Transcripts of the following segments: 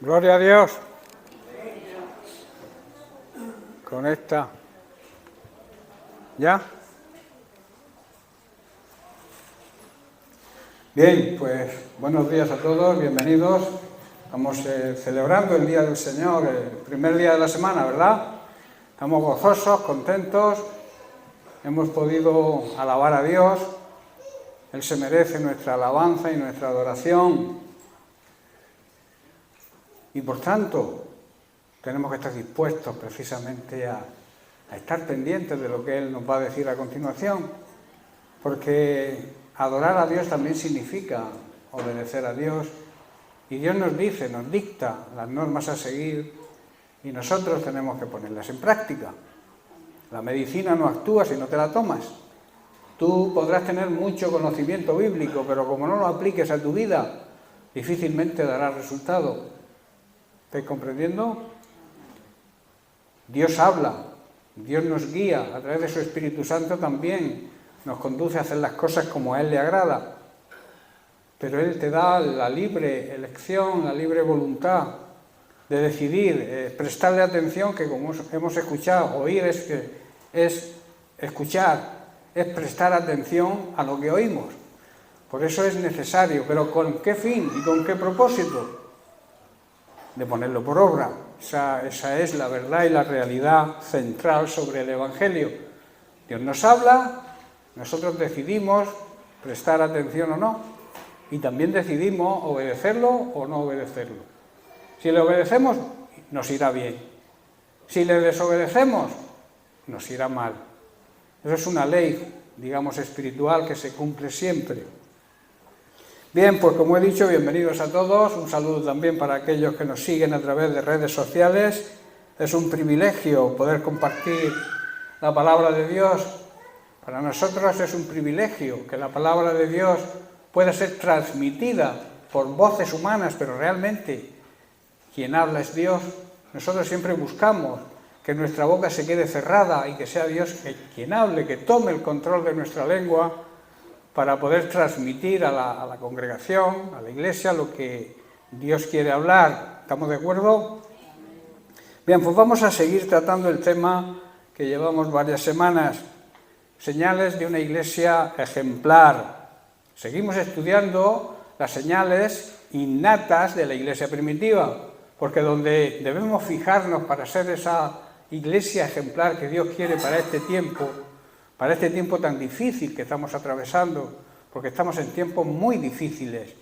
Gloria a Dios. Conecta. ¿Ya? Bien, pues buenos días a todos, bienvenidos. Estamos celebrando el Día del Señor, el primer día de la semana, ¿verdad? Estamos gozosos, contentos. Hemos podido alabar a Dios. Él se merece nuestra alabanza y nuestra adoración. Y por tanto, tenemos que estar dispuestos precisamente a estar pendientes de lo que Él nos va a decir a continuación, porque adorar a Dios también significa obedecer a Dios, y Dios nos dice, nos dicta las normas a seguir, y nosotros tenemos que ponerlas en práctica. La medicina no actúa si no te la tomas. Tú podrás tener mucho conocimiento bíblico, pero como no lo apliques a tu vida, difícilmente dará resultado. ¿Estáis comprendiendo? Dios habla, Dios nos guía, a través de su Espíritu Santo también nos conduce a hacer las cosas como a Él le agrada. Pero Él te da la libre elección, la libre voluntad de decidir, prestarle atención, que como hemos escuchado, oír es escuchar, es prestar atención a lo que oímos. Por eso es necesario, pero ¿con qué fin y con qué propósito? De ponerlo por obra. Esa es la verdad y la realidad central sobre el Evangelio. Dios nos habla, nosotros decidimos prestar atención o no, y también decidimos obedecerlo o no obedecerlo. Si le obedecemos, nos irá bien. Si le desobedecemos, nos irá mal. Eso es una ley, digamos, espiritual que se cumple siempre. Bien, pues como he dicho, bienvenidos a todos. Un saludo también para aquellos que nos siguen a través de redes sociales. Es un privilegio poder compartir la palabra de Dios. Para nosotros es un privilegio que la palabra de Dios pueda ser transmitida por voces humanas, pero realmente quien habla es Dios. Nosotros siempre buscamos que nuestra boca se quede cerrada y que sea Dios quien hable, que tome el control de nuestra lengua para poder transmitir a la congregación, a la iglesia, lo que Dios quiere hablar. ¿Estamos de acuerdo? Bien, pues vamos a seguir tratando el tema que llevamos varias semanas, señales de una iglesia ejemplar. Seguimos estudiando las señales innatas de la iglesia primitiva, porque donde debemos fijarnos para ser esa iglesia ejemplar que Dios quiere para este tiempo tan difícil que estamos atravesando, porque estamos en tiempos muy difíciles.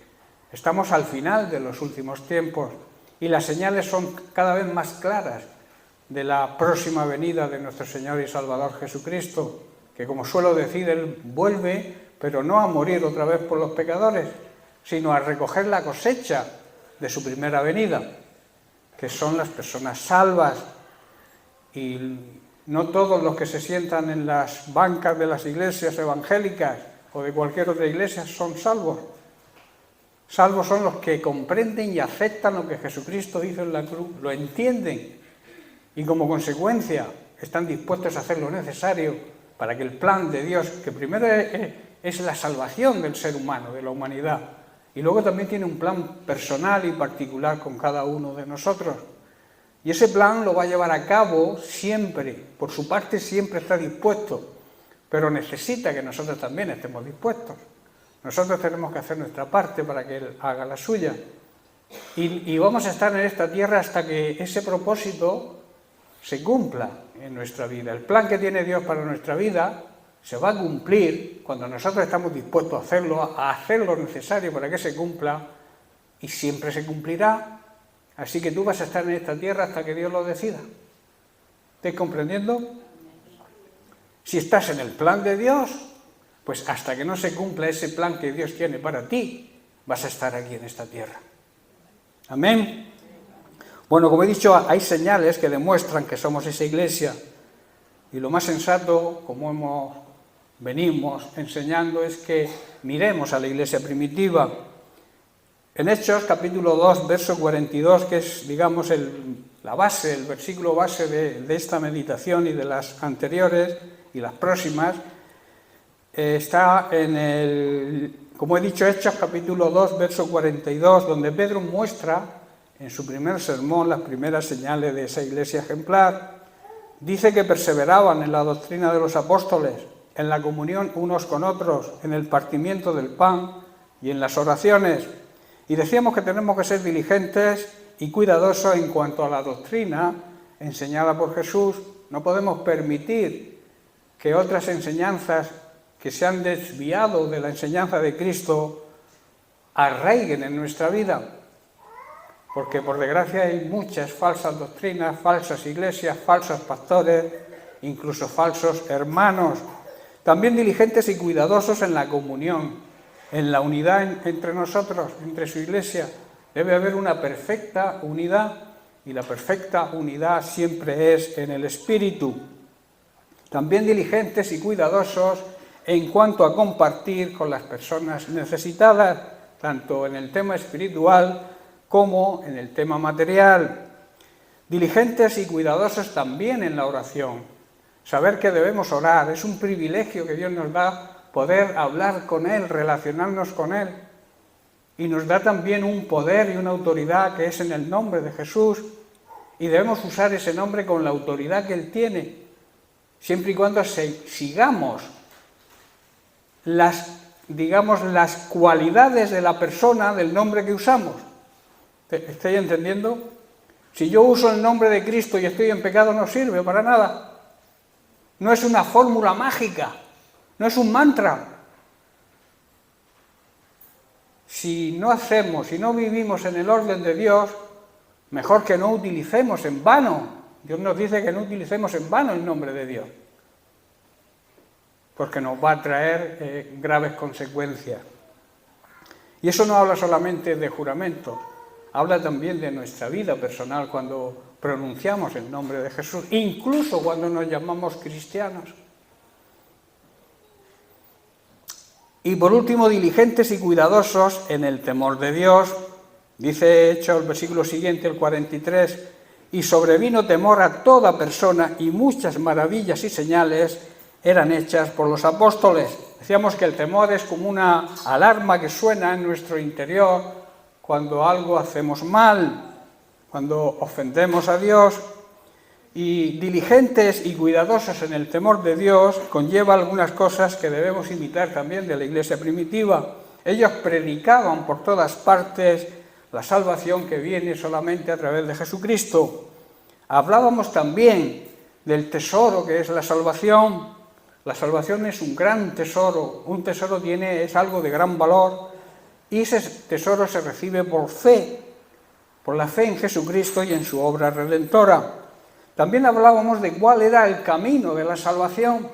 Estamos al final de los últimos tiempos y las señales son cada vez más claras de la próxima venida de nuestro Señor y Salvador Jesucristo, que, como suelo decir, Él vuelve, pero no a morir otra vez por los pecadores, sino a recoger la cosecha de su primera venida, que son las personas salvas. Y no todos los que se sientan en las bancas de las iglesias evangélicas o de cualquier otra iglesia son salvos. Salvos son los que comprenden y aceptan lo que Jesucristo hizo en la cruz, lo entienden y como consecuencia están dispuestos a hacer lo necesario para que el plan de Dios, que primero es la salvación del ser humano, de la humanidad, y luego también tiene un plan personal y particular con cada uno de nosotros. Y ese plan lo va a llevar a cabo siempre, por su parte siempre está dispuesto, pero necesita que nosotros también estemos dispuestos. Nosotros tenemos que hacer nuestra parte para que Él haga la suya. Y vamos a estar en esta tierra hasta que ese propósito se cumpla en nuestra vida. El plan que tiene Dios para nuestra vida se va a cumplir cuando nosotros estamos dispuestos a hacer lo necesario para que se cumpla, y siempre se cumplirá. Así que tú vas a estar en esta tierra hasta que Dios lo decida. ¿Estáis comprendiendo? Si estás en el plan de Dios, pues hasta que no se cumpla ese plan que Dios tiene para ti, vas a estar aquí en esta tierra. Amén. Bueno, como he dicho, hay señales que demuestran que somos esa iglesia. Y lo más sensato, como venimos enseñando, es que miremos a la iglesia primitiva. En Hechos, capítulo 2, verso 42, que es, digamos, la base, el versículo base de esta meditación y de las anteriores y las próximas, está como he dicho, Hechos, capítulo 2, verso 42, donde Pedro muestra en su primer sermón, las primeras señales de esa iglesia ejemplar. Dice que perseveraban en la doctrina de los apóstoles, en la comunión unos con otros, en el partimiento del pan y en las oraciones. Y decíamos que tenemos que ser diligentes y cuidadosos en cuanto a la doctrina enseñada por Jesús. No podemos permitir que otras enseñanzas que se han desviado de la enseñanza de Cristo arraiguen en nuestra vida, porque por desgracia hay muchas falsas doctrinas, falsas iglesias, falsos pastores, incluso falsos hermanos. También diligentes y cuidadosos en la comunión, en la unidad entre nosotros, entre su iglesia. Debe haber una perfecta unidad, y la perfecta unidad siempre es en el Espíritu. También diligentes y cuidadosos en cuanto a compartir con las personas necesitadas, tanto en el tema espiritual como en el tema material. Diligentes y cuidadosos también en la oración. Saber que debemos orar, es un privilegio que Dios nos da, poder hablar con Él, relacionarnos con Él. Y nos da también un poder y una autoridad que es en el nombre de Jesús, y debemos usar ese nombre con la autoridad que Él tiene, siempre y cuando sigamos las cualidades de la persona del nombre que usamos. ¿Estáis entendiendo? Si yo uso el nombre de Cristo y estoy en pecado, no sirve para nada. No es una fórmula mágica, no es un mantra. Si no hacemos, si no vivimos en el orden de Dios, mejor que no utilicemos en vano. Dios nos dice que no utilicemos en vano el nombre de Dios, porque nos va a traer graves consecuencias. Y eso no habla solamente de juramento, habla también de nuestra vida personal cuando pronunciamos el nombre de Jesús, incluso cuando nos llamamos cristianos. Y por último, diligentes y cuidadosos en el temor de Dios. Dice Hechos, el versículo siguiente, el 43, y sobrevino temor a toda persona, y muchas maravillas y señales eran hechas por los apóstoles. Decíamos que el temor es como una alarma que suena en nuestro interior cuando algo hacemos mal, cuando ofendemos a Dios. Y diligentes y cuidadosos en el temor de Dios conlleva algunas cosas que debemos imitar también de la iglesia primitiva. Ellos predicaban por todas partes la salvación que viene solamente a través de Jesucristo. Hablábamos también del tesoro que es la salvación. La salvación es un gran tesoro. Un tesoro es algo de gran valor, y ese tesoro se recibe por fe, por la fe en Jesucristo y en su obra redentora. También hablábamos de cuál era el camino de la salvación.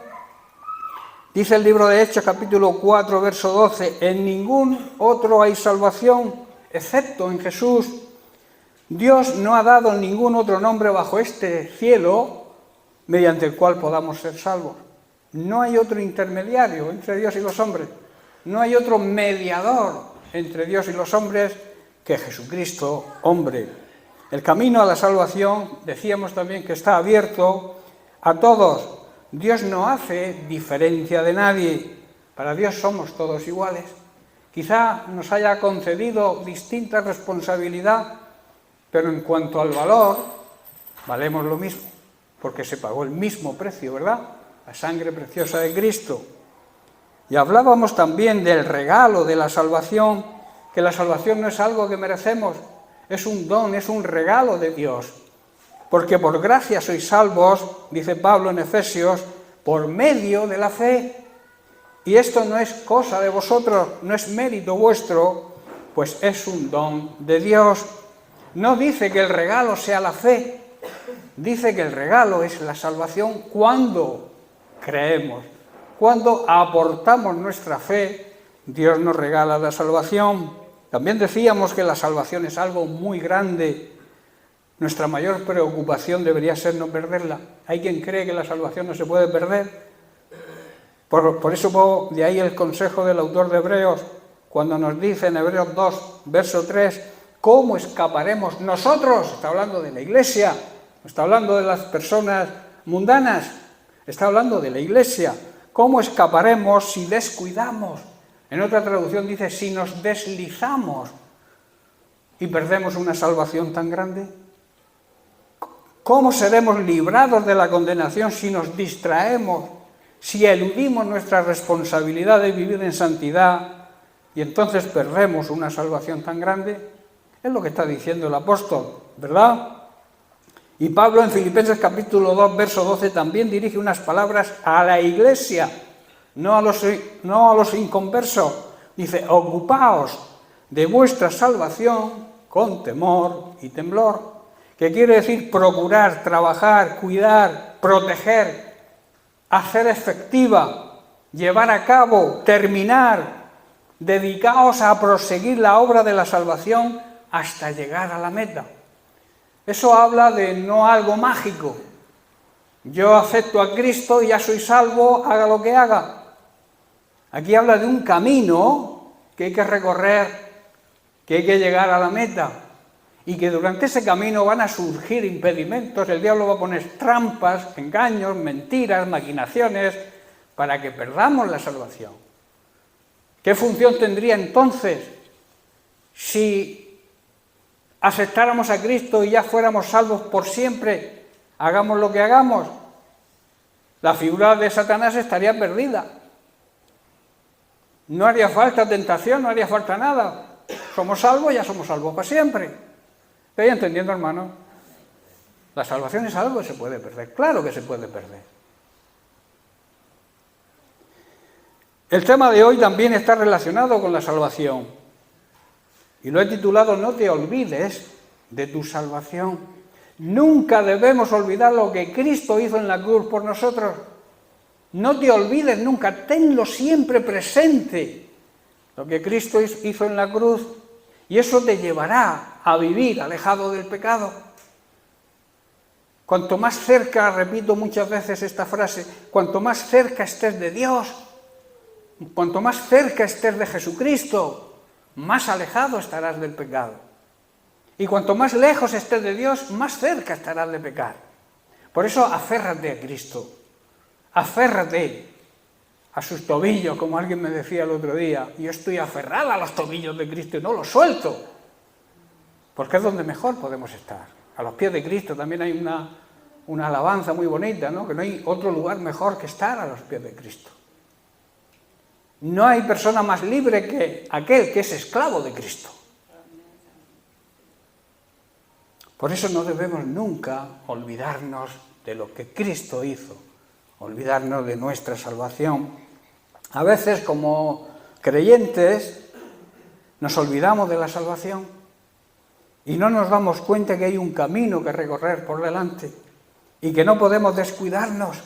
Dice el libro de Hechos, capítulo 4, verso 12, en ningún otro hay salvación, excepto en Jesús. Dios no ha dado ningún otro nombre bajo este cielo mediante el cual podamos ser salvos. No hay otro intermediario entre Dios y los hombres. No hay otro mediador entre Dios y los hombres que Jesucristo, hombre. El camino a la salvación, decíamos también que está abierto a todos. Dios no hace diferencia de nadie. Para Dios somos todos iguales. Quizá nos haya concedido distinta responsabilidad, pero en cuanto al valor, valemos lo mismo, porque se pagó el mismo precio, ¿verdad? La sangre preciosa de Cristo. Y hablábamos también del regalo de la salvación, que la salvación no es algo que merecemos, es un don, es un regalo de Dios. Porque por gracia sois salvos, dice Pablo en Efesios, por medio de la fe. Y esto no es cosa de vosotros, no es mérito vuestro, pues es un don de Dios. No dice que el regalo sea la fe, dice que el regalo es la salvación cuando creemos. Cuando aportamos nuestra fe, Dios nos regala la salvación. También decíamos que la salvación es algo muy grande. Nuestra mayor preocupación debería ser no perderla. Hay quien cree que la salvación no se puede perder. Por eso de ahí el consejo del autor de Hebreos, cuando nos dice en Hebreos 2, verso 3, ¿cómo escaparemos nosotros? Está hablando de la iglesia, no está hablando de las personas mundanas, está hablando de la iglesia. ¿Cómo escaparemos si descuidamos? En otra traducción dice, si nos deslizamos y perdemos una salvación tan grande? ¿Cómo seremos librados de la condenación si nos distraemos, si eludimos nuestra responsabilidad de vivir en santidad y entonces perdemos una salvación tan grande? Es lo que está diciendo el apóstol, ¿verdad? Y Pablo en Filipenses capítulo 2, verso 12 también dirige unas palabras a la iglesia, no a los inconversos. Dice, ocupaos de vuestra salvación con temor y temblor. ¿Qué quiere decir? Procurar, trabajar, cuidar, proteger, hacer efectiva, llevar a cabo, terminar. Dedicaos a proseguir la obra de la salvación hasta llegar a la meta. Eso habla de no algo mágico. Yo acepto a Cristo y ya soy salvo, haga lo que haga. Aquí habla de un camino que hay que recorrer, que hay que llegar a la meta. Y que durante ese camino van a surgir impedimentos, el diablo va a poner trampas, engaños, mentiras, maquinaciones, para que perdamos la salvación. ¿Qué función tendría entonces si aceptáramos a Cristo y ya fuéramos salvos por siempre? Hagamos lo que hagamos, la figura de Satanás estaría perdida. No haría falta tentación, no haría falta nada. Somos salvos, ya somos salvos para siempre. ¿Estáis entendiendo, hermano? La salvación es algo que se puede perder. Claro que se puede perder. El tema de hoy también está relacionado con la salvación. Y lo he titulado No te olvides de tu salvación. Nunca debemos olvidar lo que Cristo hizo en la cruz por nosotros. No te olvides nunca, tenlo siempre presente, lo que Cristo hizo en la cruz. Y eso te llevará a vivir alejado del pecado. Cuanto más cerca, repito muchas veces esta frase, cuanto más cerca estés de Dios, cuanto más cerca estés de Jesucristo, más alejado estarás del pecado. Y cuanto más lejos estés de Dios, más cerca estarás de pecar. Por eso aférrate a Cristo, aférrate a sus tobillos, como alguien me decía el otro día. Yo estoy aferrada a los tobillos de Cristo y no los suelto, porque es donde mejor podemos estar. A los pies de Cristo también hay una alabanza muy bonita, ¿no? Que no hay otro lugar mejor que estar a los pies de Cristo. No hay persona más libre que aquel que es esclavo de Cristo. Por eso no debemos nunca olvidarnos de lo que Cristo hizo, olvidarnos de nuestra salvación. A veces, como creyentes, nos olvidamos de la salvación y no nos damos cuenta que hay un camino que recorrer por delante y que no podemos descuidarnos.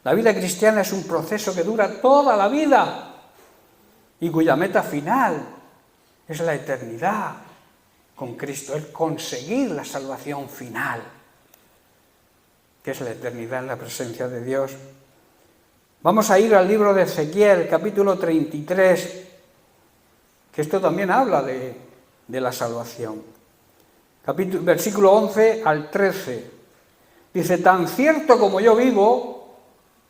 La vida cristiana es un proceso que dura toda la vida y cuya meta final es la eternidad con Cristo, el conseguir la salvación final, que es la eternidad en la presencia de Dios. Vamos a ir al libro de Ezequiel, capítulo 33, que esto también habla de la salvación. Versículo 11 al 13. Dice, tan cierto como yo vivo,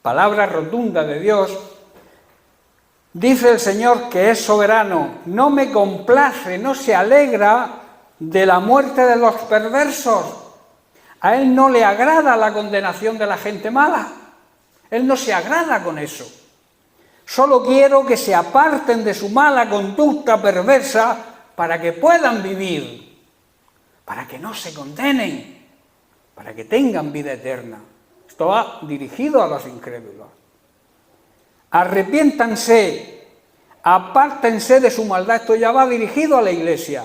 palabra rotunda de Dios, dice el Señor que es soberano, no me complace, no se alegra de la muerte de los perversos. A Él no le agrada la condenación de la gente mala. Él no se agrada con eso. Solo quiero que se aparten de su mala conducta perversa para que puedan vivir, para que no se condenen, para que tengan vida eterna. Esto va dirigido a los incrédulos. Arrepiéntanse, apártense de su maldad. Esto ya va dirigido a la iglesia.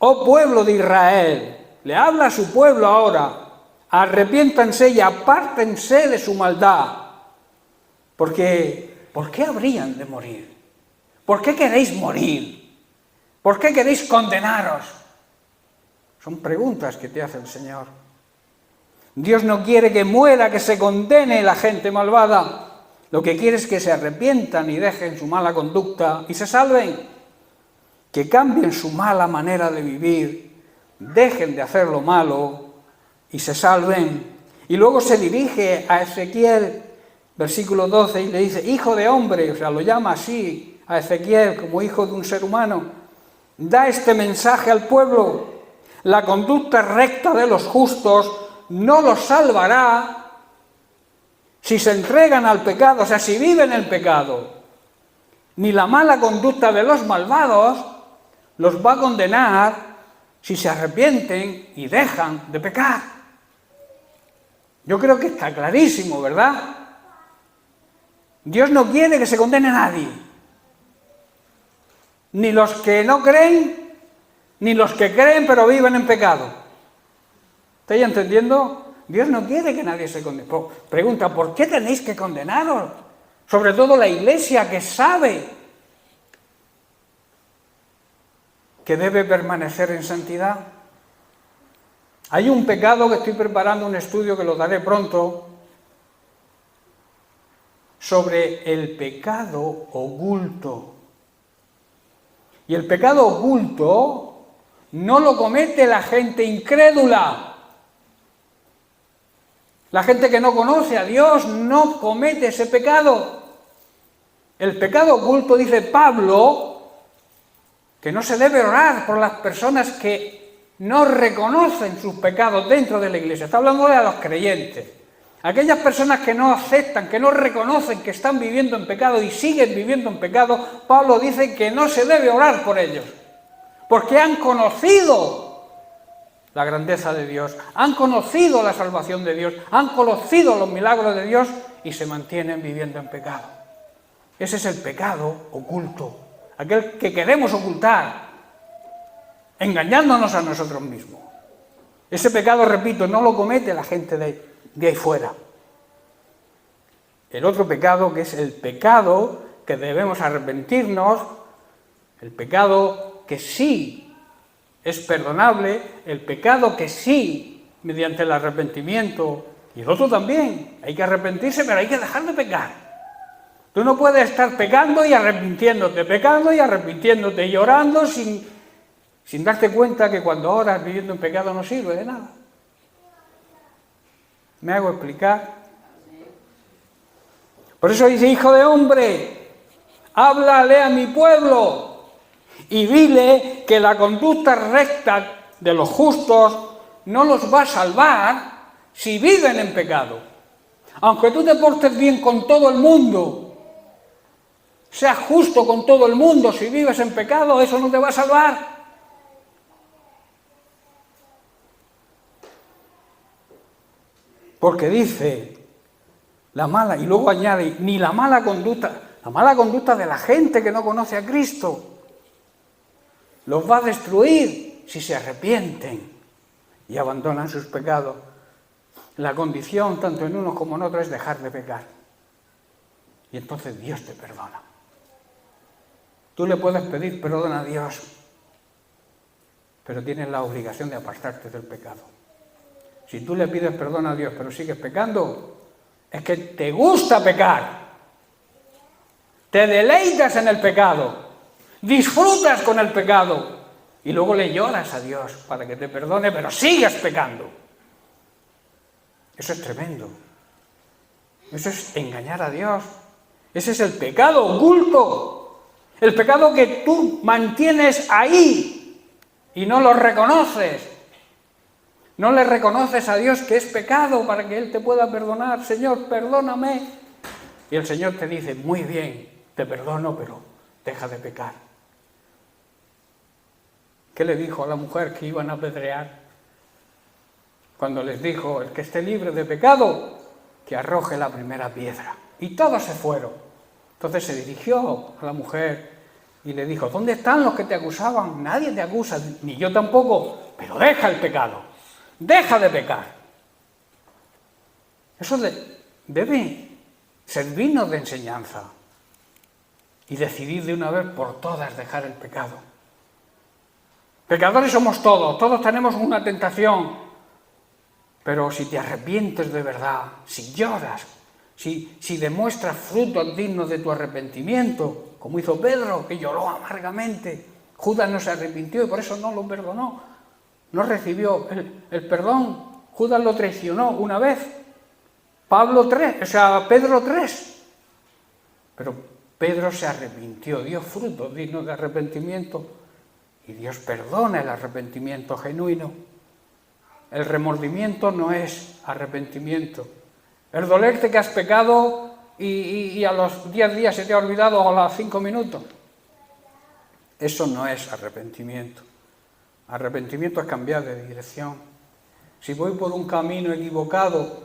Oh pueblo de Israel, le habla a su pueblo ahora. Arrepiéntanse y apártense de su maldad. Porque, ¿por qué habrían de morir? ¿Por qué queréis morir? ¿Por qué queréis condenaros? Son preguntas que te hace el Señor. Dios no quiere que muera, que se condene la gente malvada. Lo que quiere es que se arrepientan y dejen su mala conducta y se salven. Que cambien su mala manera de vivir, dejen de hacer lo malo y se salven. Y luego se dirige a Ezequiel, versículo 12, y le dice, hijo de hombre, o sea, lo llama así a Ezequiel como hijo de un ser humano, da este mensaje al pueblo: la conducta recta de los justos no los salvará si se entregan al pecado, o sea, si viven el pecado. Ni la mala conducta de los malvados los va a condenar si se arrepienten y dejan de pecar. Yo creo que está clarísimo, ¿verdad? Dios no quiere que se condene a nadie. Ni los que no creen, ni los que creen pero viven en pecado. ¿Estáis entendiendo? Dios no quiere que nadie se condene. Pregunta, ¿por qué tenéis que condenaros? Sobre todo la Iglesia, que sabe que debe permanecer en santidad. Hay un pecado que estoy preparando un estudio que lo daré pronto, sobre el pecado oculto. Y el pecado oculto no lo comete la gente incrédula. La gente que no conoce a Dios no comete ese pecado. El pecado oculto, dice Pablo, que no se debe orar por las personas que no reconocen sus pecados dentro de la Iglesia. Está hablando de los creyentes. Aquellas personas que no aceptan, que no reconocen que están viviendo en pecado y siguen viviendo en pecado, Pablo dice que no se debe orar por ellos, porque han conocido la grandeza de Dios, han conocido la salvación de Dios, han conocido los milagros de Dios y se mantienen viviendo en pecado. Ese es el pecado oculto, aquel que queremos ocultar, engañándonos a nosotros mismos. Ese pecado, repito, no lo comete la gente de ahí fuera. El otro pecado, que es el pecado que debemos arrepentirnos, el pecado que sí es perdonable, el pecado que sí, mediante el arrepentimiento, y el otro también, hay que arrepentirse, pero hay que dejar de pecar. Tú no puedes estar pecando y arrepintiéndote, y orando sin darte cuenta que cuando oras viviendo en pecado no sirve de nada. ¿Me hago explicar? Por eso dice: hijo de hombre, háblale a mi pueblo y dile que la conducta recta de los justos no los va a salvar si viven en pecado. Aunque tú te portes bien con todo el mundo, seas justo con todo el mundo, si vives en pecado, eso no te va a salvar. Porque dice la mala, y luego añade, ni la mala conducta de la gente que no conoce a Cristo los va a destruir si se arrepienten y abandonan sus pecados. La condición, tanto en unos como en otros, es dejar de pecar. Y entonces Dios te perdona. Tú le puedes pedir perdón a Dios, pero tienes la obligación de apartarte del pecado. Si tú le pides perdón a Dios pero sigues pecando, es que te gusta pecar, te deleitas en el pecado, disfrutas con el pecado y luego le lloras a Dios para que te perdone, pero sigues pecando. Eso es tremendo. Eso es engañar a Dios. Ese es el pecado oculto, el pecado que tú mantienes ahí y no lo reconoces. No le reconoces a Dios que es pecado para que Él te pueda perdonar. Señor, perdóname. Y el Señor te dice: muy bien, te perdono, pero deja de pecar. ¿Qué le dijo a la mujer que iban a apedrear? Cuando les dijo: el que esté libre de pecado, que arroje la primera piedra. Y todos se fueron. Entonces se dirigió a la mujer y le dijo: ¿dónde están los que te acusaban? Nadie te acusa, ni yo tampoco, pero deja el pecado. Deja de pecar. Eso debe servirnos de enseñanza y decidir de una vez por todas dejar el pecado. Pecadores somos todos, todos tenemos una tentación, pero si te arrepientes de verdad, si lloras, si demuestras frutos dignos de tu arrepentimiento, como hizo Pedro, que lloró amargamente, Judas no se arrepintió y por eso no lo perdonó. No recibió el perdón. Judas lo traicionó una vez. Pedro 3. Pero Pedro se arrepintió, dio frutos dignos de arrepentimiento Y Dios perdona el arrepentimiento genuino. El remordimiento no es arrepentimiento. El dolerte que has pecado y a los 10 días se te ha olvidado o a los 5 minutos. Eso no es arrepentimiento. Arrepentimiento es cambiar de dirección. Si voy por un camino equivocado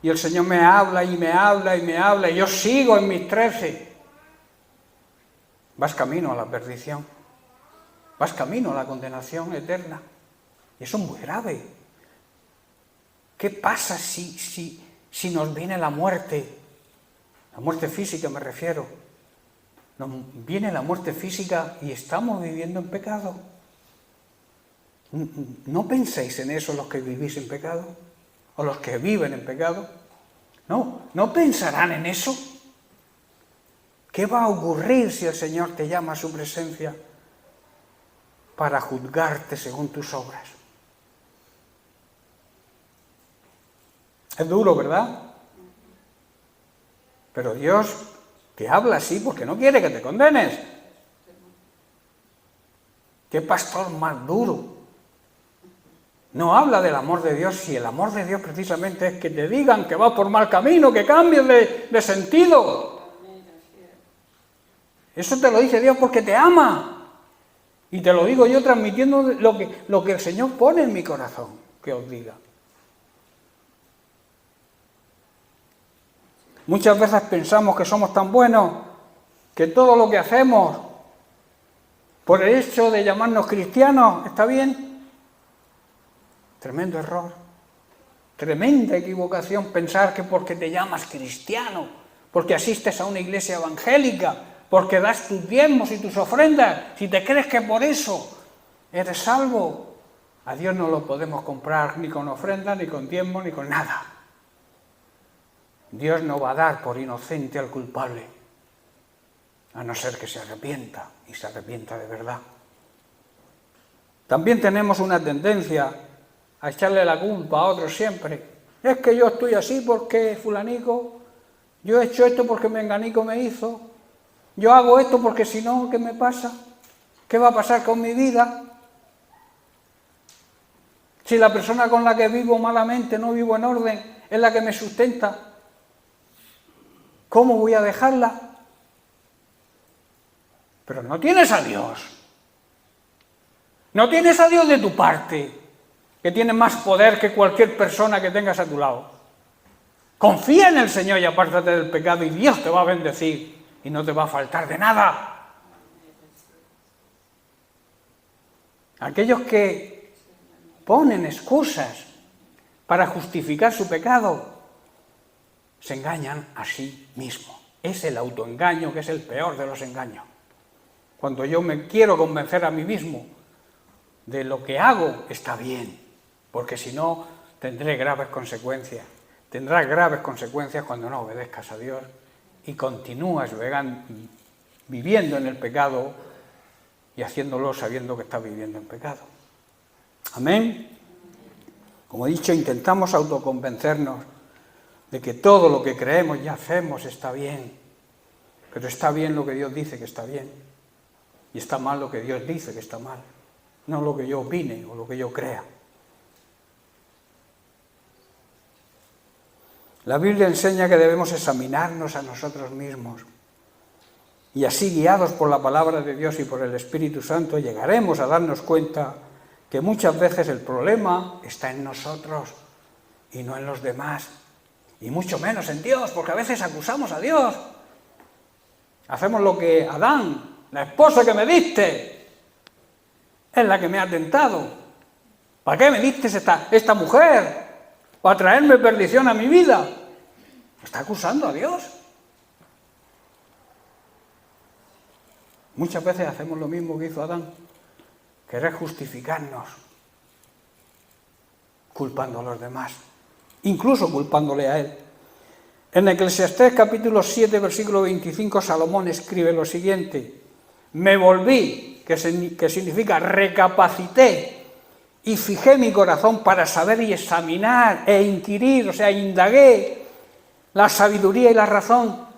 y el Señor me habla y me habla y me habla y yo sigo en mis 13, vas camino a la perdición. Vas camino a la condenación eterna. Y eso es muy grave. ¿Qué pasa si nos viene la muerte? La muerte física me refiero. Nos viene la muerte física y estamos viviendo en pecado. ¿No penséis en eso los que vivís en pecado? ¿O los que viven en pecado? ¿No pensarán en eso? ¿Qué va a ocurrir si el Señor te llama a su presencia para juzgarte según tus obras? Es duro, ¿verdad? Pero Dios te habla así porque no quiere que te condenes. ¿Qué pastor más duro? No habla del amor de Dios, si el amor de Dios precisamente es que te digan que vas por mal camino, que cambies de sentido. Eso te lo dice Dios porque te ama. Y te lo digo yo transmitiendo lo que el Señor pone en mi corazón, que os diga. Muchas veces pensamos que somos tan buenos que todo lo que hacemos, por el hecho de llamarnos cristianos, está bien. Tremendo error, tremenda equivocación pensar que porque te llamas cristiano, porque asistes a una iglesia evangélica, porque das tus diezmos y tus ofrendas, si te crees que por eso eres salvo, a Dios no lo podemos comprar ni con ofrendas, ni con diezmos, ni con nada. Dios no va a dar por inocente al culpable, a no ser que se arrepienta, y se arrepienta de verdad. También tenemos una tendencia a echarle la culpa a otros siempre. Es que yo estoy así porque fulanico, yo he hecho esto porque menganico me hizo, yo hago esto porque si no, ¿qué me pasa? ¿Qué va a pasar con mi vida? Si la persona con la que vivo malamente, no vivo en orden, es la que me sustenta, ¿cómo voy a dejarla? Pero no tienes a Dios. No tienes a Dios de tu parte, que tiene más poder que cualquier persona que tengas a tu lado. Confía en el Señor y apártate del pecado y Dios te va a bendecir y no te va a faltar de nada. Aquellos que ponen excusas para justificar su pecado se engañan a sí mismos. Es el autoengaño que es el peor de los engaños. Cuando yo me quiero convencer a mí mismo de lo que hago está bien, porque si no tendré graves consecuencias. Tendrás graves consecuencias cuando no obedezcas a Dios y continúas viviendo en el pecado y haciéndolo sabiendo que estás viviendo en pecado. Amén. Como he dicho, intentamos autoconvencernos de que todo lo que creemos y hacemos está bien, pero está bien lo que Dios dice que está bien y está mal lo que Dios dice que está mal, no lo que yo opine o lo que yo crea. La Biblia enseña que debemos examinarnos a nosotros mismos y así, guiados por la palabra de Dios y por el Espíritu Santo, llegaremos a darnos cuenta que muchas veces el problema está en nosotros y no en los demás, y mucho menos en Dios, porque a veces acusamos a Dios. Hacemos lo que Adán, la esposa que me diste, es la que me ha tentado. ¿Para qué me diste esta mujer? ¿Para traerme perdición a mi vida? Está acusando a Dios. Muchas veces hacemos lo mismo que hizo Adán, querer justificarnos, culpando a los demás, incluso culpándole a él. En Eclesiastés capítulo 7, versículo 25, Salomón escribe lo siguiente: me volví, que significa recapacité, y fijé mi corazón para saber y examinar e inquirir, o sea, indagué la sabiduría y la razón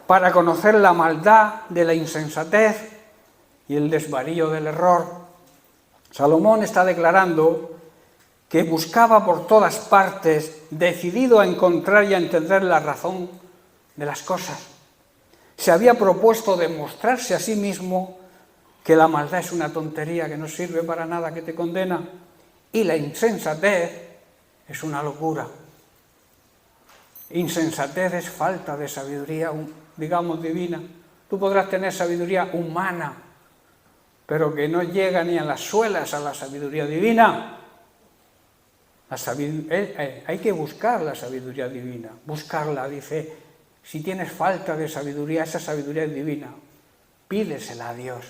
para conocer la maldad de la insensatez y el desvarío del error. Salomón está declarando que buscaba por todas partes, decidido a encontrar y a entender la razón de las cosas. Se había propuesto demostrarse a sí mismo que la maldad es una tontería que no sirve para nada, que te condena, y la insensatez es una locura. Insensatez es falta de sabiduría, digamos, divina. Tú podrás tener sabiduría humana, pero que no llega ni a las suelas a la sabiduría divina. Hay que buscar la sabiduría divina, buscarla, dice, si tienes falta de sabiduría, esa sabiduría es divina, pídesela a Dios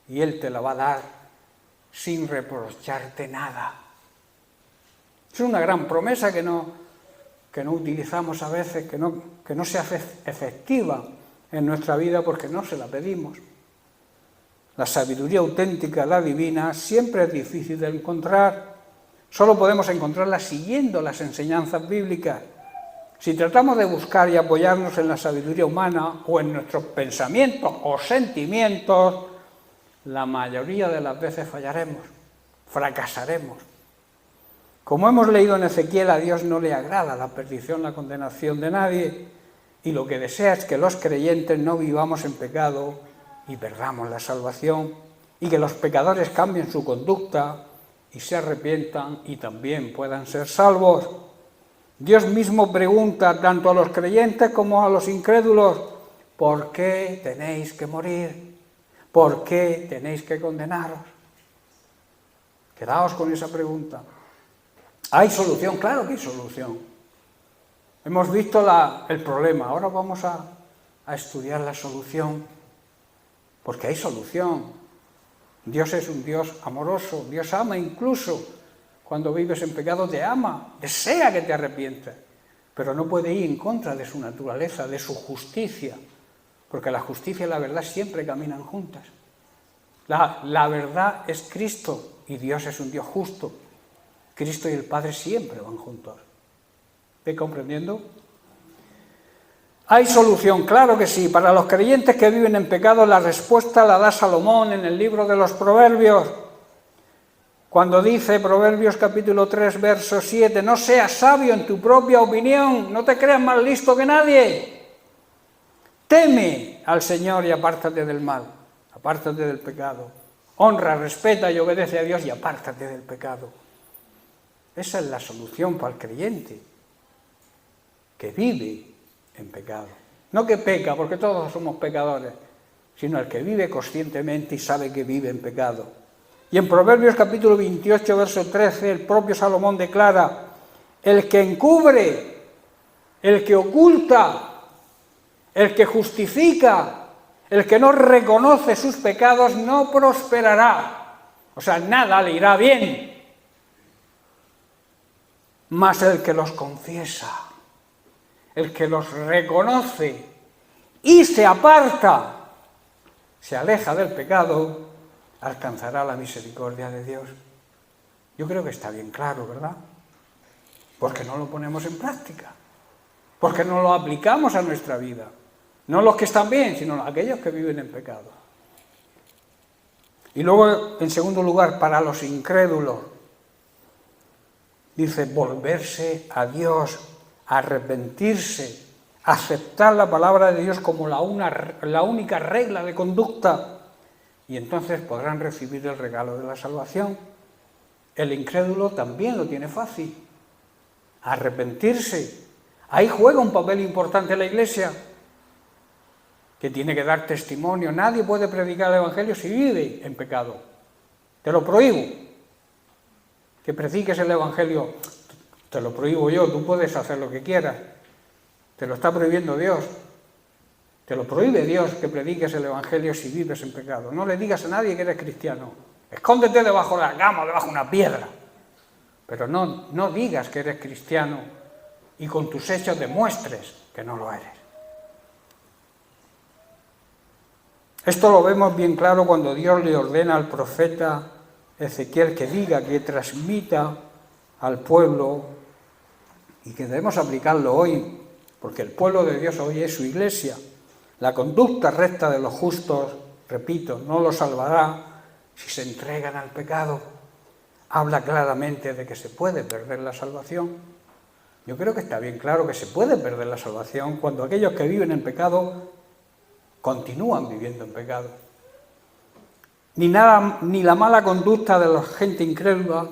y Él te la va a dar sin reprocharte nada. Es una gran promesa que no utilizamos a veces, que no se hace efectiva en nuestra vida porque no se la pedimos. La sabiduría auténtica, la divina, siempre es difícil de encontrar. Solo podemos encontrarla siguiendo las enseñanzas bíblicas. Si tratamos de buscar y apoyarnos en la sabiduría humana o en nuestros pensamientos o sentimientos, la mayoría de las veces fallaremos, fracasaremos. Como hemos leído en Ezequiel, a Dios no le agrada la perdición, la condenación de nadie, y lo que desea es que los creyentes no vivamos en pecado y perdamos la salvación, y que los pecadores cambien su conducta y se arrepientan y también puedan ser salvos. Dios mismo pregunta tanto a los creyentes como a los incrédulos, ¿por qué tenéis que morir? ¿Por qué tenéis que condenaros? Quedaos con esa pregunta. ¿Hay solución? Claro que hay solución. Hemos visto el problema, ahora vamos a estudiar la solución, porque hay solución. Dios es un Dios amoroso, Dios ama incluso cuando vives en pecado, te ama, desea que te arrepientas, pero no puede ir en contra de su naturaleza, de su justicia, porque la justicia y la verdad siempre caminan juntas. La verdad es Cristo y Dios es un Dios justo. Cristo y el Padre siempre van juntos. ¿Ve comprendiendo? ¿Hay solución? Claro que sí. Para los creyentes que viven en pecado, la respuesta la da Salomón en el libro de los Proverbios. Cuando dice, Proverbios capítulo 3, verso 7, no seas sabio en tu propia opinión, no te creas más listo que nadie. Teme al Señor y apártate del mal, apártate del pecado. Honra, respeta y obedece a Dios y apártate del pecado. Esa es la solución para el creyente que vive en pecado. No que peca, porque todos somos pecadores, sino el que vive conscientemente y sabe que vive en pecado. Y en Proverbios capítulo 28, verso 13, el propio Salomón declara, el que encubre, el que oculta, el que justifica, el que no reconoce sus pecados no prosperará. O sea, nada le irá bien. Mas el que los confiesa, el que los reconoce y se aparta, se aleja del pecado, alcanzará la misericordia de Dios. Yo creo que está bien claro, ¿verdad? Porque no lo ponemos en práctica, porque no lo aplicamos a nuestra vida. No los que están bien, sino aquellos que viven en pecado. Y luego, en segundo lugar, para los incrédulos, dice volverse a Dios, arrepentirse, aceptar la palabra de Dios como la única regla de conducta, y entonces podrán recibir el regalo de la salvación. El incrédulo también lo tiene fácil, arrepentirse. Ahí juega un papel importante la Iglesia, que tiene que dar testimonio. Nadie puede predicar el Evangelio si vive en pecado. Te lo prohíbo. Que prediques el Evangelio, te lo prohíbo yo, tú puedes hacer lo que quieras. Te lo está prohibiendo Dios. Te lo prohíbe Dios que prediques el Evangelio si vives en pecado. No le digas a nadie que eres cristiano. Escóndete debajo de la cama, debajo de una piedra. Pero no digas que eres cristiano y con tus hechos demuestres que no lo eres. Esto lo vemos bien claro cuando Dios le ordena al profeta Ezequiel que diga, que transmita al pueblo, y que debemos aplicarlo hoy, porque el pueblo de Dios hoy es su iglesia, la conducta recta de los justos repito, no los salvará si se entregan al pecado. Habla claramente de que se puede perder la salvación. Yo creo que está bien claro que se puede perder la salvación cuando aquellos que viven en pecado continúan viviendo en pecado. Ni la mala conducta de la gente incrédula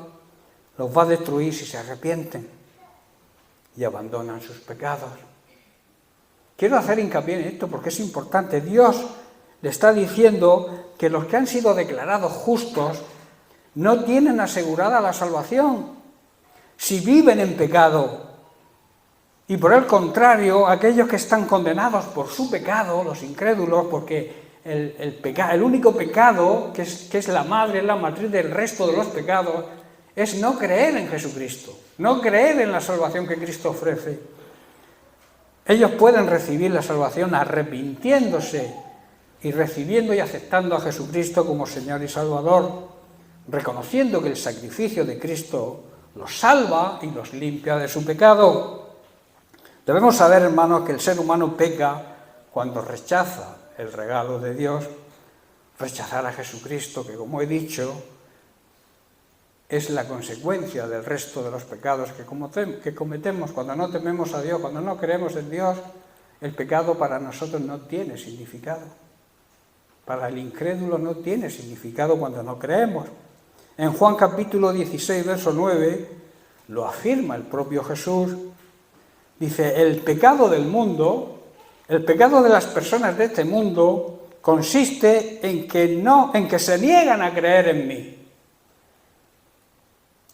los va a destruir si se arrepienten y abandonan sus pecados. Quiero hacer hincapié en esto porque es importante. Dios le está diciendo que los que han sido declarados justos no tienen asegurada la salvación si viven en pecado. Y por el contrario, aquellos que están condenados por su pecado, los incrédulos, porque el único pecado que es la matriz del resto de los pecados, es no creer en Jesucristo, no creer en la salvación que Cristo ofrece. Ellos pueden recibir la salvación arrepintiéndose y recibiendo y aceptando a Jesucristo como Señor y Salvador, reconociendo que el sacrificio de Cristo los salva y los limpia de su pecado. Debemos saber, hermanos, que el ser humano peca cuando rechaza el regalo de Dios, rechazar a Jesucristo, que como he dicho, es la consecuencia del resto de los pecados que cometemos. Cuando no tememos a Dios, cuando no creemos en Dios, el pecado para nosotros no tiene significado. Para el incrédulo no tiene significado cuando no creemos. En Juan capítulo 16, verso 9, lo afirma el propio Jesús. Dice, el pecado del mundo, el pecado de las personas de este mundo, consiste en que se niegan a creer en mí.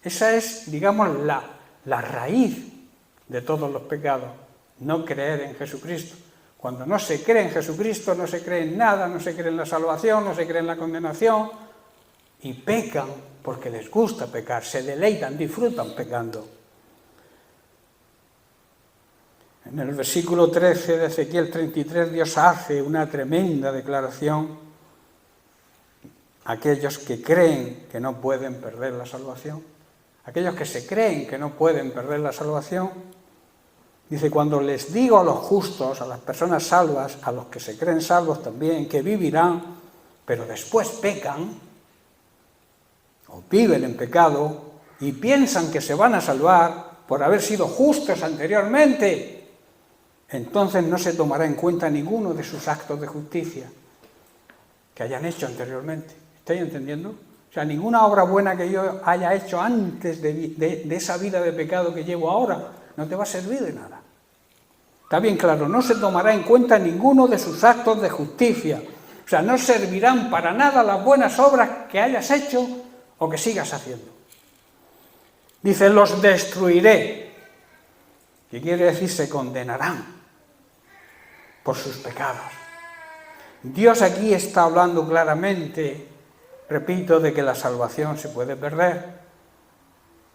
Esa es, digamos, la raíz de todos los pecados, no creer en Jesucristo. Cuando no se cree en Jesucristo, no se cree en nada, no se cree en la salvación, no se cree en la condenación, y pecan porque les gusta pecar, se deleitan, disfrutan pecando. En el versículo 13 de Ezequiel 33, Dios hace una tremenda declaración a aquellos que creen que no pueden perder la salvación. Aquellos que se creen que no pueden perder la salvación, dice, cuando les digo a los justos, a las personas salvas, a los que se creen salvos también, que vivirán, pero después pecan, o viven en pecado, y piensan que se van a salvar por haber sido justos anteriormente, entonces no se tomará en cuenta ninguno de sus actos de justicia que hayan hecho anteriormente. ¿Estáis entendiendo? O sea, ninguna obra buena que yo haya hecho antes de esa vida de pecado que llevo ahora no te va a servir de nada. Está bien claro, no se tomará en cuenta ninguno de sus actos de justicia. O sea, no servirán para nada las buenas obras que hayas hecho o que sigas haciendo. Dice, los destruiré, que quiere decir se condenarán por sus pecados. Dios aquí está hablando claramente, repito, de que la salvación se puede perder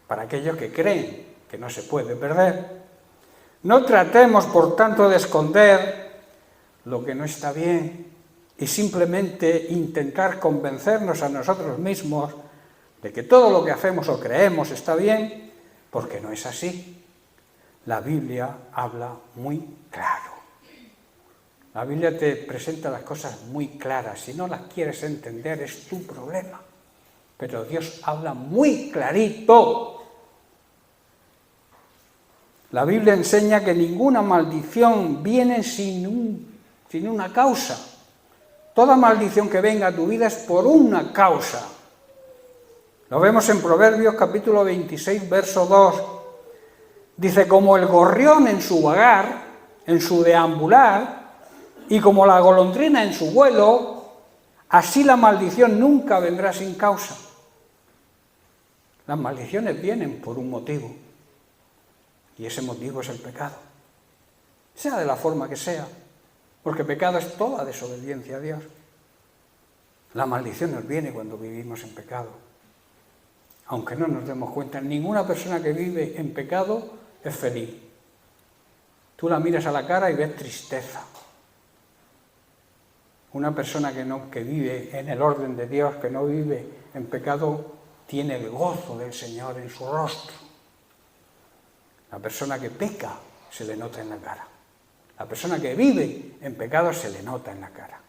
para aquellos que creen que no se puede perder. No tratemos, por tanto, de esconder lo que no está bien y simplemente intentar convencernos a nosotros mismos de que todo lo que hacemos o creemos está bien, porque no es así. La Biblia habla muy claro. La Biblia te presenta las cosas muy claras. Si no las quieres entender, es tu problema. Pero Dios habla muy clarito. La Biblia enseña que ninguna maldición viene sin una causa. Toda maldición que venga a tu vida es por una causa. Lo vemos en Proverbios capítulo 26, verso 2. Dice, como el gorrión en su vagar, en su deambular, y como la golondrina en su vuelo, así la maldición nunca vendrá sin causa. Las maldiciones vienen por un motivo, y ese motivo es el pecado. Sea de la forma que sea, porque pecado es toda desobediencia a Dios. La maldición nos viene cuando vivimos en pecado. Aunque no nos demos cuenta, ninguna persona que vive en pecado es feliz. Tú la miras a la cara y ves tristeza. Una persona que vive en el orden de Dios, que no vive en pecado, tiene el gozo del Señor en su rostro. La persona que peca se le nota en la cara. La persona que vive en pecado se le nota en la cara.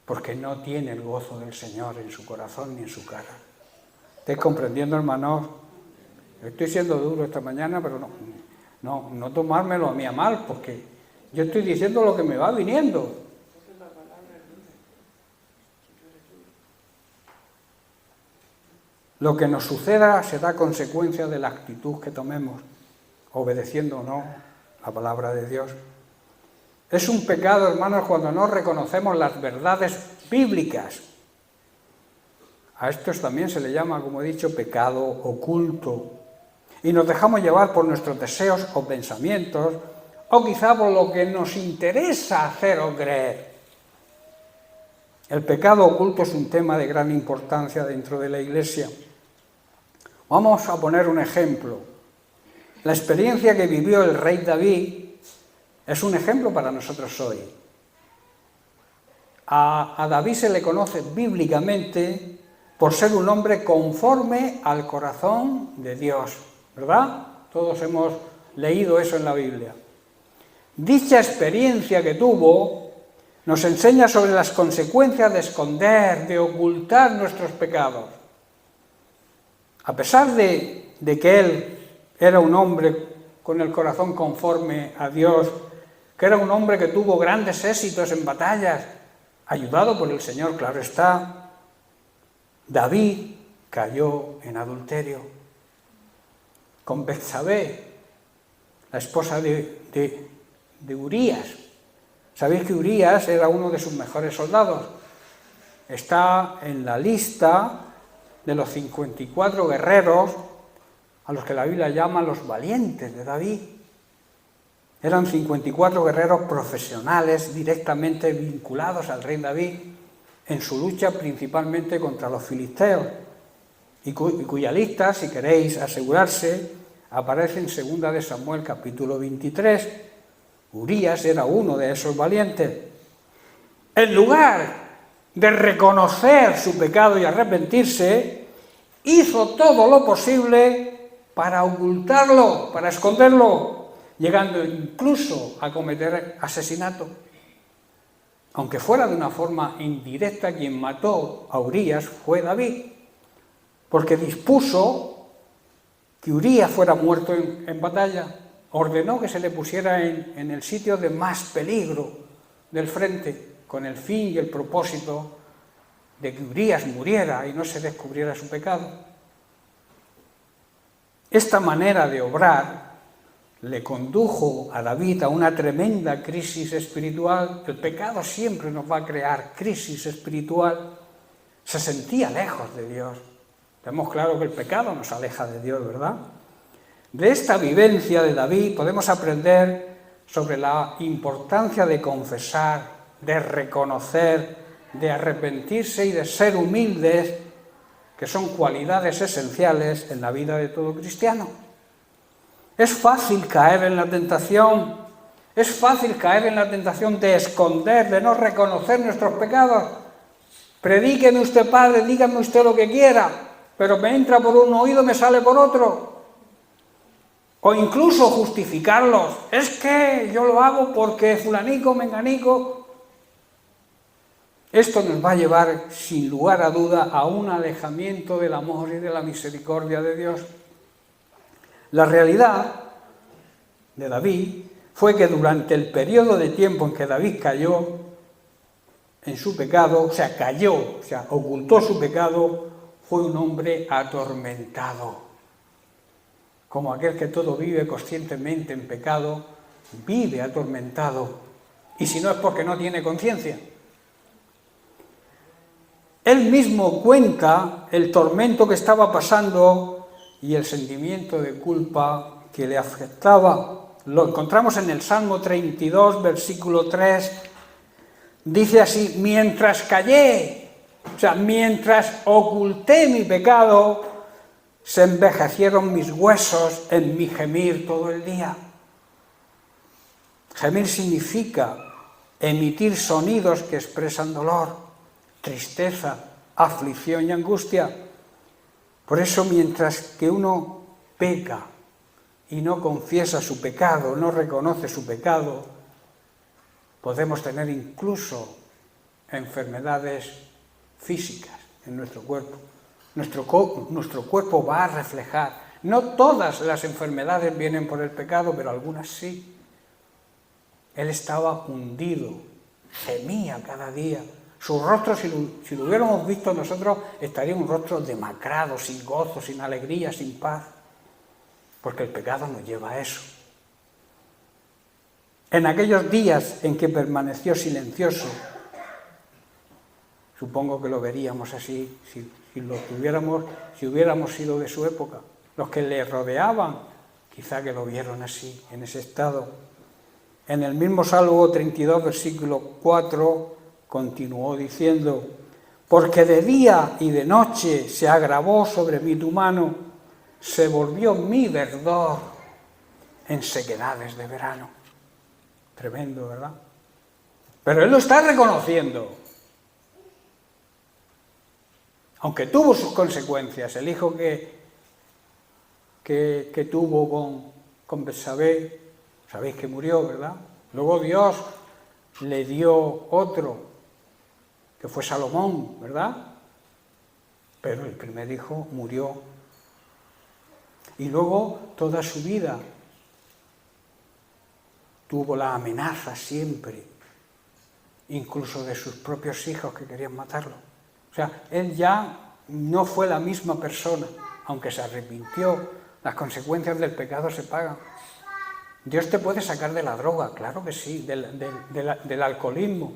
porque no tiene el gozo del Señor en su corazón ni en su cara. ¿Estáis comprendiendo, hermanos? Estoy siendo duro esta mañana, pero no tomármelo a mí a mal, porque yo estoy diciendo lo que me va viniendo. Lo que nos suceda será consecuencia de la actitud que tomemos, obedeciendo o no la palabra de Dios. Es un pecado, hermanos, cuando no reconocemos las verdades bíblicas. A estos también se le llama, como he dicho, pecado oculto. Y nos dejamos llevar por nuestros deseos o pensamientos, o quizá por lo que nos interesa hacer o creer. El pecado oculto es un tema de gran importancia dentro de la Iglesia. Vamos a poner un ejemplo. La experiencia que vivió el rey David es un ejemplo para nosotros hoy. A David se le conoce bíblicamente por ser un hombre conforme al corazón de Dios, ¿verdad? Todos hemos leído eso en la Biblia. Dicha experiencia que tuvo nos enseña sobre las consecuencias de esconder, de ocultar nuestros pecados. A pesar de que él era un hombre con el corazón conforme a Dios, que era un hombre que tuvo grandes éxitos en batallas, ayudado por el Señor, claro está, David cayó en adulterio con Betsabé, la esposa de Urías. Sabéis que Urías era uno de sus mejores soldados. Está en la lista de los 54 guerreros a los que la Biblia llama los valientes de David. Eran 54 guerreros profesionales directamente vinculados al rey David en su lucha principalmente contra los filisteos, y cuya lista, si queréis asegurarse, aparece en 2 de Samuel capítulo 23. Urías era uno de esos valientes. En lugar de reconocer su pecado y arrepentirse, hizo todo lo posible para ocultarlo, para esconderlo, llegando incluso a cometer asesinato. Aunque fuera de una forma indirecta, quien mató a Urías fue David, porque dispuso que Urías fuera muerto en batalla. Ordenó que se le pusiera en el sitio de más peligro del frente, con el fin y el propósito de que Urías muriera y no se descubriera su pecado. Esta manera de obrar le condujo a David a una tremenda crisis espiritual. El pecado siempre nos va a crear crisis espiritual. Se sentía lejos de Dios. Tenemos claro que el pecado nos aleja de Dios, ¿verdad? De esta vivencia de David podemos aprender sobre la importancia de confesar, de reconocer, de arrepentirse y de ser humildes, que son cualidades esenciales en la vida de todo cristiano. Es fácil caer en la tentación, de esconder, de no reconocer nuestros pecados. Predíqueme usted, padre, dígame usted lo que quiera, pero me entra por un oído, me sale por otro. O incluso justificarlos. Es que yo lo hago porque fulanico, menganico. Esto nos va a llevar, sin lugar a duda, a un alejamiento del amor y de la misericordia de Dios. La realidad de David fue que durante el periodo de tiempo en que David cayó en su pecado, ocultó su pecado, fue un hombre atormentado. Como aquel que todo vive conscientemente en pecado, vive atormentado. Y si no es porque no tiene conciencia. Él mismo cuenta el tormento que estaba pasando y el sentimiento de culpa que le afectaba. Lo encontramos en el Salmo 32, versículo 3. Dice así: mientras callé, mientras oculté mi pecado, se envejecieron mis huesos en mi gemir todo el día. Gemir significa emitir sonidos que expresan dolor, tristeza, aflicción y angustia. Por eso, mientras que uno peca y no confiesa su pecado, no reconoce su pecado, podemos tener incluso enfermedades físicas en nuestro cuerpo. Nuestro cuerpo va a reflejar. No todas las enfermedades vienen por el pecado, pero algunas sí. Él estaba hundido, gemía cada día. Su rostro, si lo hubiéramos visto nosotros, estaría un rostro demacrado, sin gozo, sin alegría, sin paz. Porque el pecado nos lleva a eso. En aquellos días en que permaneció silencioso, supongo que lo veríamos así, si hubiéramos sido de su época. Los que le rodeaban, quizá que lo vieron así, en ese estado. En el mismo Salmo 32, versículo 4, continuó diciendo: porque de día y de noche se agravó sobre mí tu mano, se volvió mi verdor en sequedades de verano. Tremendo, ¿verdad? Pero él lo está reconociendo. Aunque tuvo sus consecuencias, el hijo que tuvo con Betsabé, sabéis que murió, ¿verdad? Luego Dios le dio otro, que fue Salomón, ¿verdad? Pero el primer hijo murió. Y luego toda su vida tuvo la amenaza siempre, incluso de sus propios hijos que querían matarlo. O sea, él ya no fue la misma persona, aunque se arrepintió. Las consecuencias del pecado se pagan. Dios te puede sacar de la droga, claro que sí, del alcoholismo,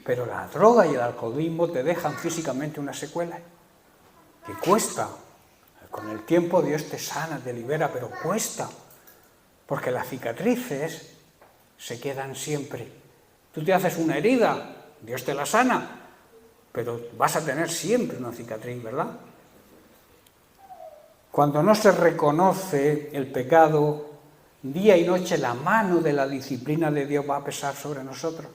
pero la droga y el alcoholismo te dejan físicamente una secuela que cuesta. Con el tiempo Dios te sana, te libera, pero cuesta, porque las cicatrices se quedan siempre. Tú te haces una herida, Dios te la sana, pero vas a tener siempre una cicatriz, ¿verdad? Cuando no se reconoce el pecado, día y noche la mano de la disciplina de Dios va a pesar sobre nosotros.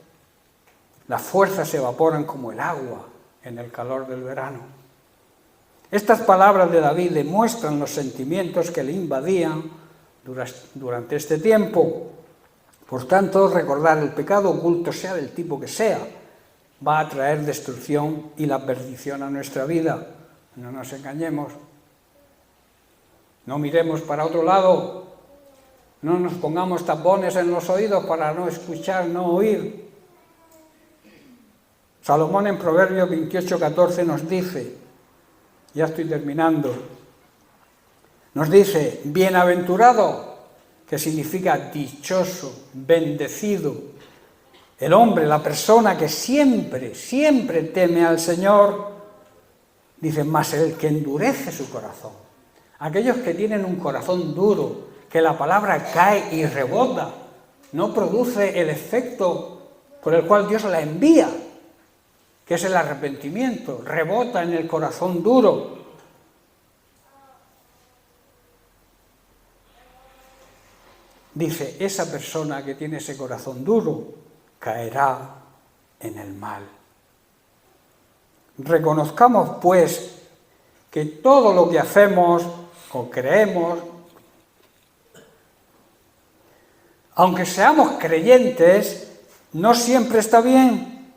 Las fuerzas se evaporan como el agua en el calor del verano. Estas palabras de David demuestran los sentimientos que le invadían durante este tiempo. Por tanto, recordar el pecado oculto, sea del tipo que sea, va a traer destrucción y la perdición a nuestra vida. No nos engañemos. No miremos para otro lado. No nos pongamos tapones en los oídos para no escuchar, no oír. Salomón en Proverbios 28:14 nos dice, ya estoy terminando, nos dice: bienaventurado, que significa dichoso, bendecido, el hombre, la persona que siempre, siempre teme al Señor, dice, más el que endurece su corazón. Aquellos que tienen un corazón duro, que la palabra cae y rebota, no produce el efecto por el cual Dios la envía, que es el arrepentimiento, rebota en el corazón duro. Dice, esa persona que tiene ese corazón duro caerá en el mal. Reconozcamos, pues, que todo lo que hacemos o creemos, aunque seamos creyentes, no siempre está bien.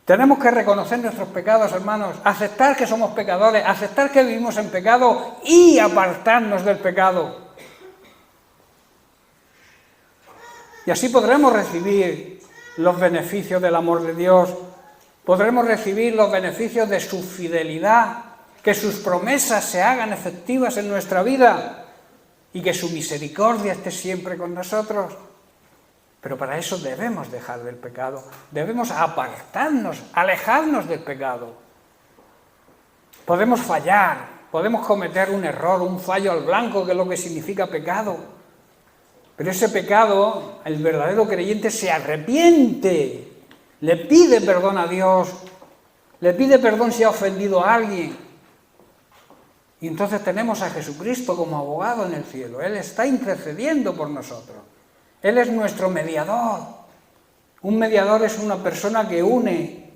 Tenemos que reconocer nuestros pecados, hermanos, aceptar que somos pecadores, aceptar que vivimos en pecado y apartarnos del pecado. Y así podremos recibir los beneficios del amor de Dios, podremos recibir los beneficios de su fidelidad, que sus promesas se hagan efectivas en nuestra vida y que su misericordia esté siempre con nosotros. Pero para eso debemos dejar del pecado, debemos apartarnos, alejarnos del pecado. Podemos fallar, podemos cometer un error, un fallo al blanco, que es lo que significa pecado. Pero ese pecado, el verdadero creyente se arrepiente, le pide perdón a Dios, le pide perdón si ha ofendido a alguien. Y entonces tenemos a Jesucristo como abogado en el cielo. Él está intercediendo por nosotros. Él es nuestro mediador. Un mediador es una persona que une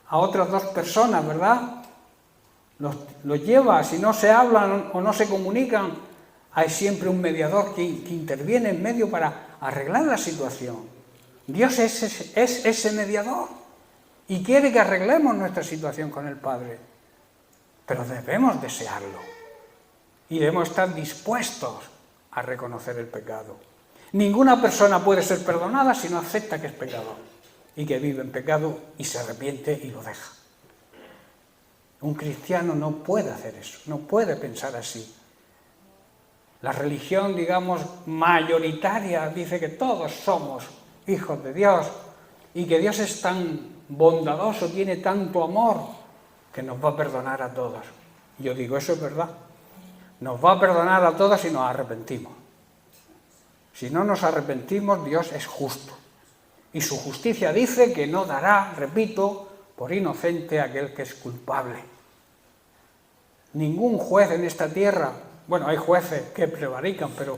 a otras dos personas, ¿verdad? Los lleva, si no se hablan o no se comunican, hay siempre un mediador que interviene en medio para arreglar la situación. Dios es ese mediador. y quiere que arreglemos nuestra situación con el Padre. Pero debemos desearlo y debemos estar dispuestos a reconocer el pecado. Ninguna persona puede ser perdonada si no acepta que es pecador y que vive en pecado y se arrepiente y lo deja. Un cristiano no puede hacer eso, no puede pensar así. La religión, digamos, mayoritaria dice que todos somos hijos de Dios y que Dios es tan bondadoso, tiene tanto amor, que nos va a perdonar a todos. Yo digo, eso es verdad. Nos va a perdonar a todos si nos arrepentimos. Si no nos arrepentimos, Dios es justo. Y su justicia dice que no dará, repito, por inocente a aquel que es culpable. Ningún juez en esta tierra, bueno, hay jueces que prevarican, pero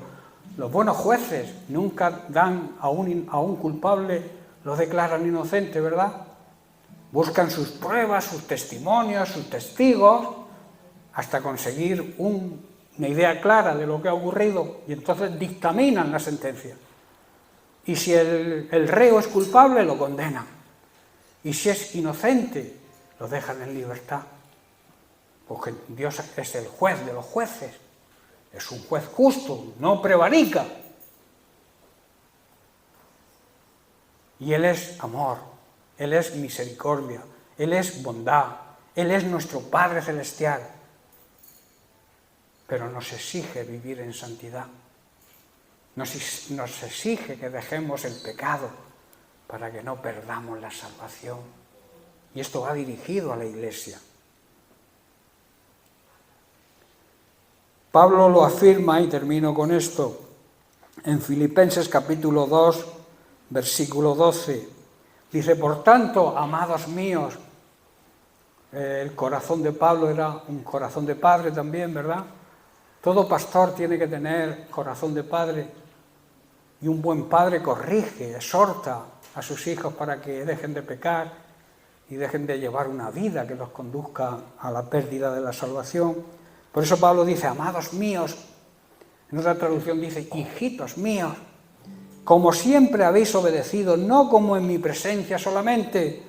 los buenos jueces nunca dan a un culpable, lo declaran inocente, ¿verdad? Buscan sus pruebas, sus testimonios, sus testigos, hasta conseguir una idea clara de lo que ha ocurrido, y entonces dictaminan la sentencia. Y si el reo es culpable, lo condenan. Y si es inocente, lo dejan en libertad. Porque Dios es el juez de los jueces. Es un juez justo, no prevarica. Y Él es amor, Él es misericordia, Él es bondad, Él es nuestro Padre Celestial. Pero nos exige vivir en santidad. Nos exige que dejemos el pecado para que no perdamos la salvación. Y esto va dirigido a la Iglesia. Pablo lo afirma, y termino con esto, en Filipenses capítulo 2, versículo 12. Dice, por tanto, amados míos, el corazón de Pablo era un corazón de padre también, ¿verdad? Todo pastor tiene que tener corazón de padre, y un buen padre corrige, exhorta a sus hijos para que dejen de pecar y dejen de llevar una vida que los conduzca a la pérdida de la salvación. Por eso Pablo dice, amados míos, en otra traducción dice, hijitos míos, como siempre habéis obedecido, no como en mi presencia solamente,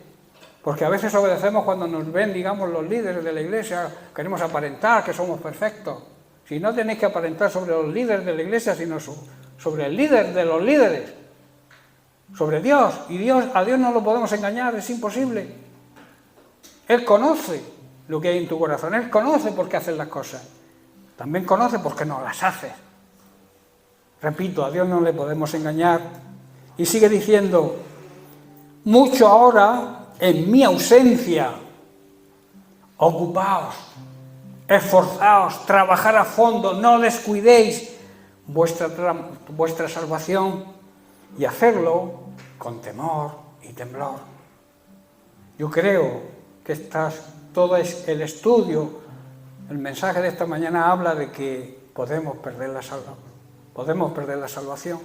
porque a veces obedecemos cuando nos ven, digamos, los líderes de la Iglesia, queremos aparentar que somos perfectos. Si no tenéis que aparentar sobre los líderes de la Iglesia, sino sobre el líder de los líderes, sobre Dios. Y a Dios no lo podemos engañar, es imposible. Él conoce lo que hay en tu corazón, Él conoce por qué haces las cosas. También conoce por qué no las haces. Repito, a Dios no le podemos engañar. Y sigue diciendo, mucho ahora, en mi ausencia, ocupaos, esforzaos, trabajad a fondo, no descuidéis vuestra salvación y hacerlo con temor y temblor. Yo creo que todo el estudio, el mensaje de esta mañana habla de que podemos perder la salvación.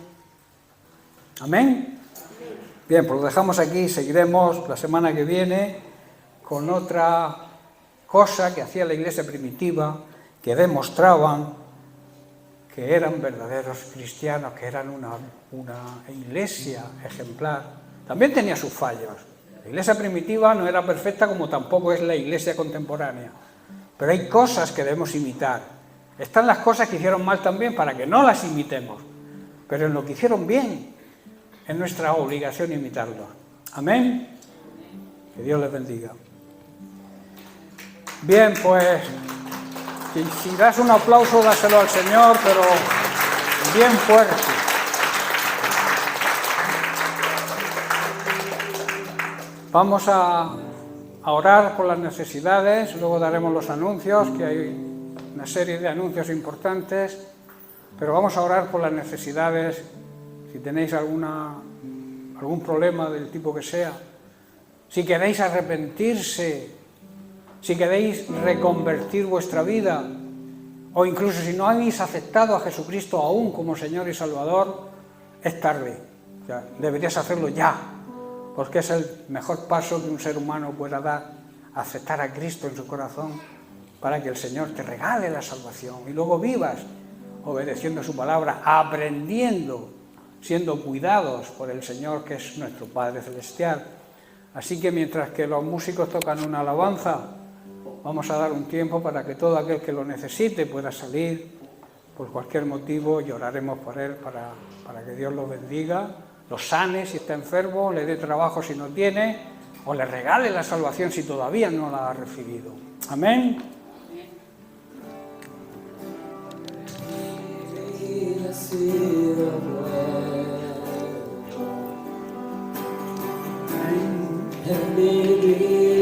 ¿Amén? Bien, pues lo dejamos aquí, seguiremos la semana que viene con otra cosa que hacía la Iglesia primitiva, que demostraban que eran verdaderos cristianos, que eran una iglesia ejemplar. También tenía sus fallos. La Iglesia primitiva no era perfecta como tampoco es la Iglesia contemporánea. Pero hay cosas que debemos imitar. Están las cosas que hicieron mal también para que no las imitemos. Pero en lo que hicieron bien, es nuestra obligación imitarlo. Amén. Que Dios les bendiga. Bien, pues, si das un aplauso, dáselo al Señor, pero bien fuerte. Vamos a orar por las necesidades, luego daremos los anuncios, que hay una serie de anuncios importantes, pero vamos a orar por las necesidades, si tenéis algún problema del tipo que sea, si queréis arrepentirse, si queréis reconvertir vuestra vida, o incluso si no habéis aceptado a Jesucristo aún como Señor y Salvador, es tarde. O sea, deberías hacerlo ya, porque es el mejor paso que un ser humano pueda dar, aceptar a Cristo en su corazón, para que el Señor te regale la salvación y luego vivas obedeciendo su palabra, aprendiendo, siendo cuidados por el Señor, que es nuestro Padre Celestial. Así que mientras que los músicos tocan una alabanza, vamos a dar un tiempo para que todo aquel que lo necesite pueda salir por cualquier motivo y oraremos por él para que Dios lo bendiga, lo sane si está enfermo, le dé trabajo si no tiene, o le regale la salvación si todavía no la ha recibido. Amén. Amén.